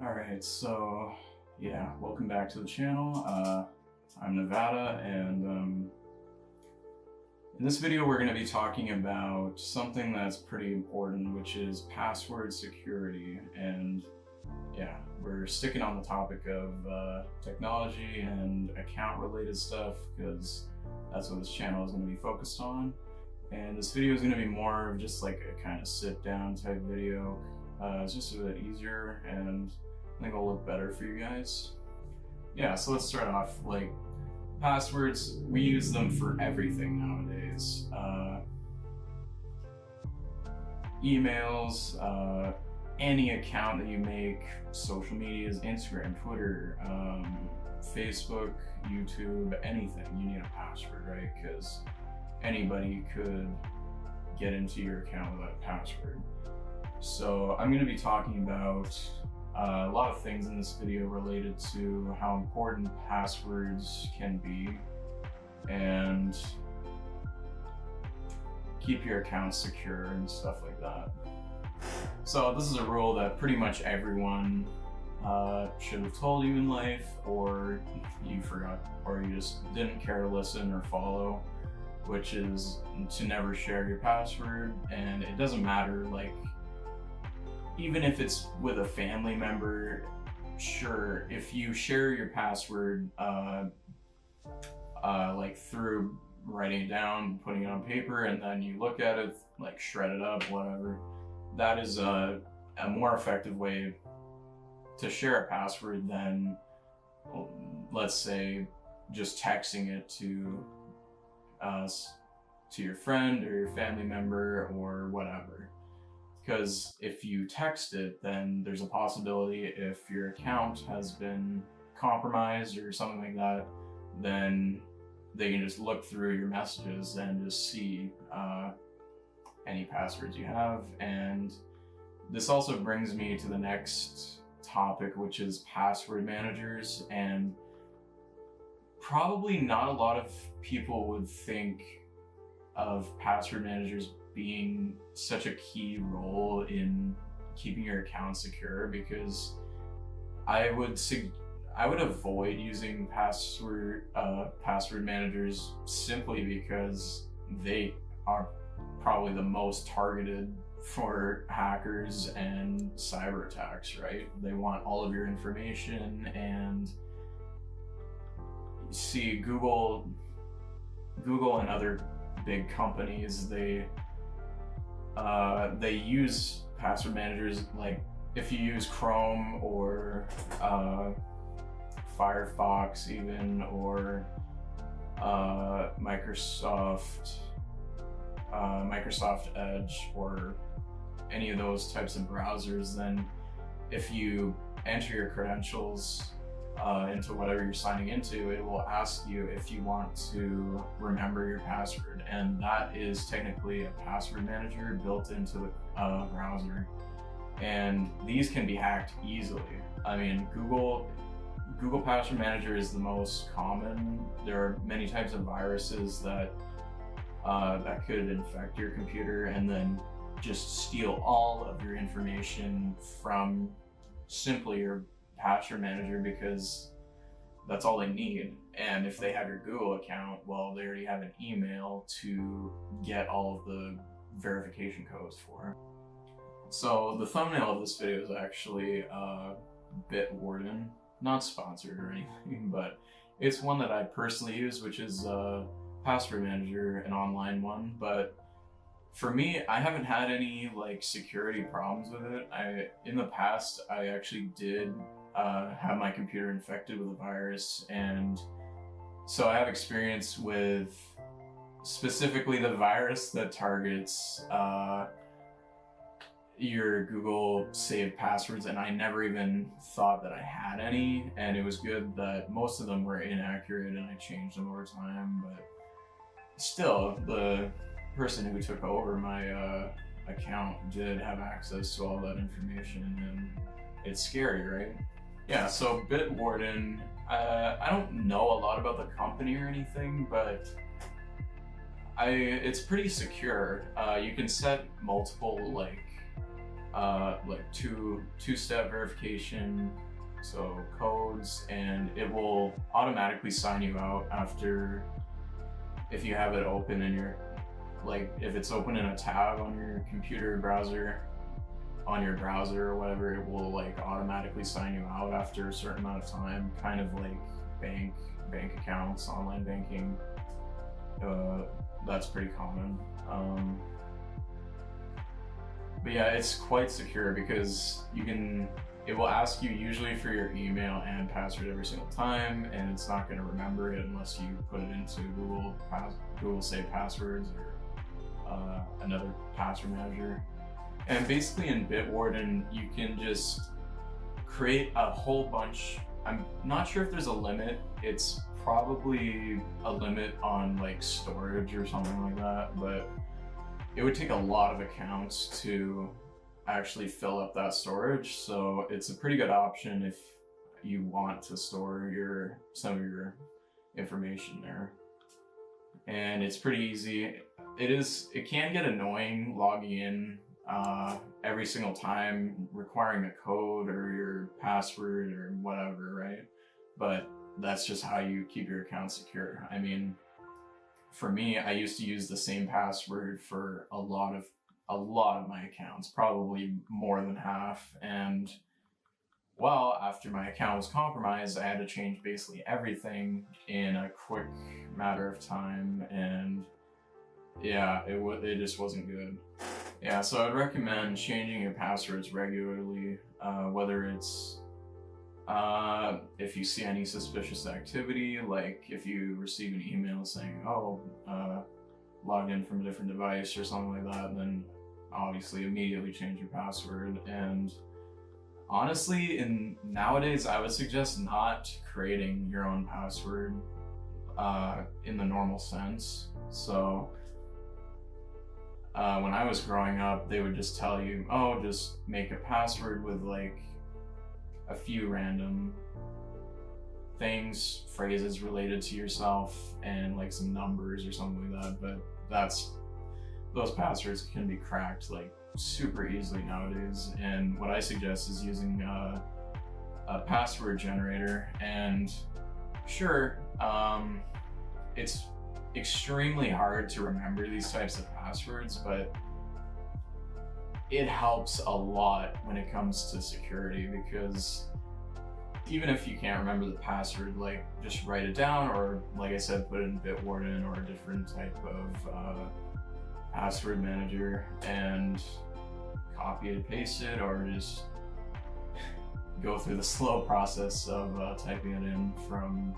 Alright, so yeah, welcome back to the channel. I'm Nevada, and in this video we're going to be talking about something that's pretty important, which is password security. And yeah, we're sticking on the topic of technology and account related stuff because that's what this channel is going to be focused on. And this video is going to be more of just like a kind of sit down type video. It's just a bit easier, and I think it'll look better for you guys. Yeah, so let's start off. Like, passwords, we use them for everything nowadays. Emails, any account that you make, social medias, Instagram, Twitter, Facebook, YouTube, anything, you need a password, right? Because anybody could get into your account without a password. So I'm going to be talking about a lot of things in this video related to how important passwords can be and keep your accounts secure and stuff like that. So this is a rule that pretty much everyone should have told you in life, or you forgot, or you just didn't care to listen or follow, which is to never share your password. And it doesn't matter, like, even if it's with a family member, sure, if you share your password, like through writing it down, putting it on paper, and then you look at it, like shred it up, whatever, that is a more effective way to share a password than, let's say, just texting it to your friend or your family member or whatever. Because if you text it, then there's a possibility if your account has been compromised or something like that, then they can just look through your messages and just see any passwords you have. And this also brings me to the next topic, which is password managers. And probably not a lot of people would think of password managers being such a key role in keeping your account secure, because I would avoid using password managers simply because they are probably the most targeted for hackers and cyber attacks, right? They want all of your information. And see, Google and other big companies, they use password managers. Like, if you use Chrome or Firefox even, or Microsoft Edge, or any of those types of browsers, then if you enter your credentials into whatever you're signing into, it will ask you if you want to remember your password, and that is technically a password manager built into the browser. And these can be hacked easily. I mean, Google Password Manager is the most common. There are many types of viruses that could infect your computer and then just steal all of your information from simply your password manager, because that's all they need. And if they have your Google account, well, they already have an email to get all of the verification codes for. So the thumbnail of this video is actually Bitwarden, not sponsored or anything, but it's one that I personally use, which is Password Manager, an online one. But for me, I haven't had any like security problems with it. In the past, I actually did have my computer infected with a virus, and so I have experience with specifically the virus that targets your Google saved passwords, and I never even thought that I had any. And it was good that most of them were inaccurate and I changed them over time. But still, the person who took over my account did have access to all that information, and it's scary, right? Yeah, so Bitwarden, I don't know a lot about the company or anything, but it's pretty secure. You can set multiple like like two-step verification, so codes, and it will automatically sign you out after, if you have it open in your, like if it's open in a tab on your computer browser, on your browser or whatever, it will like automatically sign you out after a certain amount of time, kind of like bank accounts, online banking. That's pretty common. But yeah, it's quite secure because it will ask you usually for your email and password every single time, and it's not going to remember it unless you put it into Google Save Passwords or another password manager. And basically in Bitwarden, you can just create a whole bunch. I'm not sure if there's a limit. It's probably a limit on like storage or something like that, but it would take a lot of accounts to actually fill up that storage. So it's a pretty good option if you want to store some of your information there. And it's pretty easy. It can get annoying logging in every single time, requiring a code or your password or whatever, right? But that's just how you keep your account secure. I mean, for me, I used to use the same password for a lot of my accounts, probably more than half. And well, after my account was compromised, I had to change basically everything in a quick matter of time, and yeah, it just wasn't good. Yeah, so I'd recommend changing your passwords regularly, whether it's if you see any suspicious activity, like if you receive an email saying, logged in from a different device or something like that, then obviously immediately change your password. And honestly, nowadays, I would suggest not creating your own password in the normal sense. So when I was growing up, they would just tell you, just make a password with like a few random things, phrases related to yourself, and like some numbers or something like that. But those passwords can be cracked like super easily nowadays. And what I suggest is using a password generator. And sure, it's extremely hard to remember these types of passwords, but it helps a lot when it comes to security, because even if you can't remember the password, like just write it down, or like I said, put it in Bitwarden or a different type of password manager and copy it, paste it, or just go through the slow process of typing it in from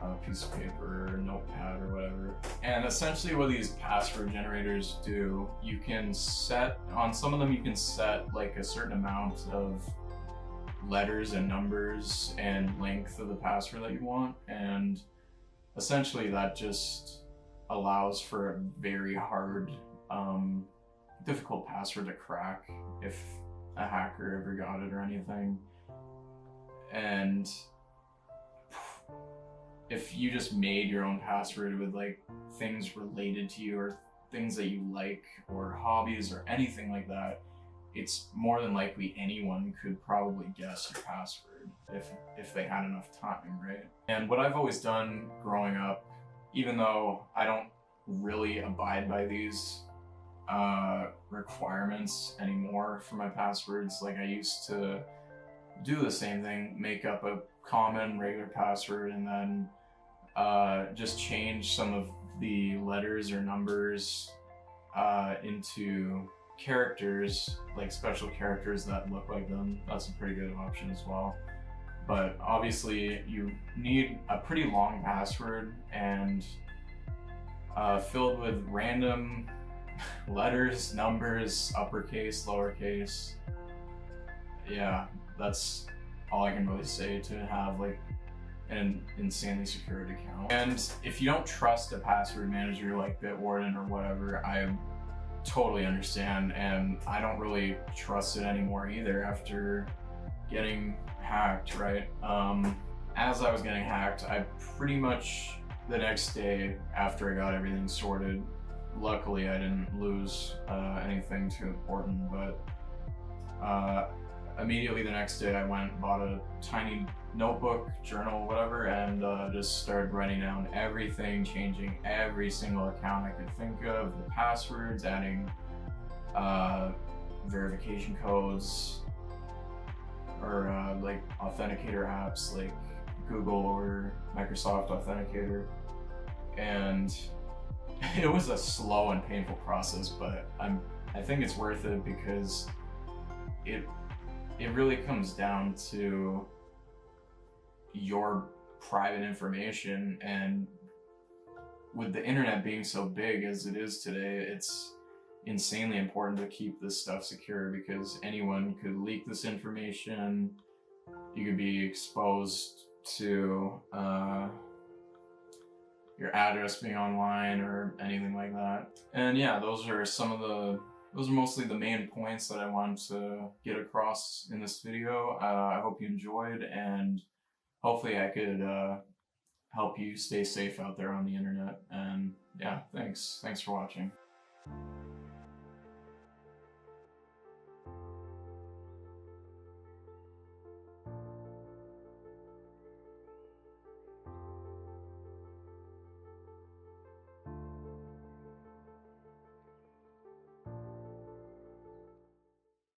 a piece of paper or notepad or whatever. And essentially what these password generators do, you can set, on some of them you can set like a certain amount of letters and numbers and length of the password that you want, and essentially that just allows for a very hard, difficult password to crack if a hacker ever got it or anything. And if you just made your own password with like things related to you or things that you like or hobbies or anything like that, it's more than likely anyone could probably guess your password if they had enough time, right? And what I've always done growing up, even though I don't really abide by these requirements anymore for my passwords, like I used to do the same thing, make up a common regular password and then just change some of the letters or numbers into characters, like special characters that look like them. That's a pretty good option as well. But obviously you need a pretty long password and filled with random letters, numbers, uppercase, lowercase. Yeah, that's all I can really say to have like an insanely secured account. And if you don't trust a password manager like Bitwarden or whatever, I totally understand, and I don't really trust it anymore either after getting hacked, right? As I was getting hacked, I pretty much the next day after I got everything sorted, luckily I didn't lose anything too important, but Uh, Immediately the next day, I went and bought a tiny notebook, journal, whatever, and just started writing down everything, changing every single account I could think of, the passwords, adding verification codes, or like authenticator apps like Google or Microsoft Authenticator. And it was a slow and painful process, but I think it's worth it because it really comes down to your private information, and with the internet being so big as it is today, it's insanely important to keep this stuff secure because anyone could leak this information. You could be exposed to your address being online or anything like that. And yeah, those are mostly the main points that I wanted to get across in this video. I hope you enjoyed, and hopefully I could help you stay safe out there on the internet. And yeah, thanks for watching.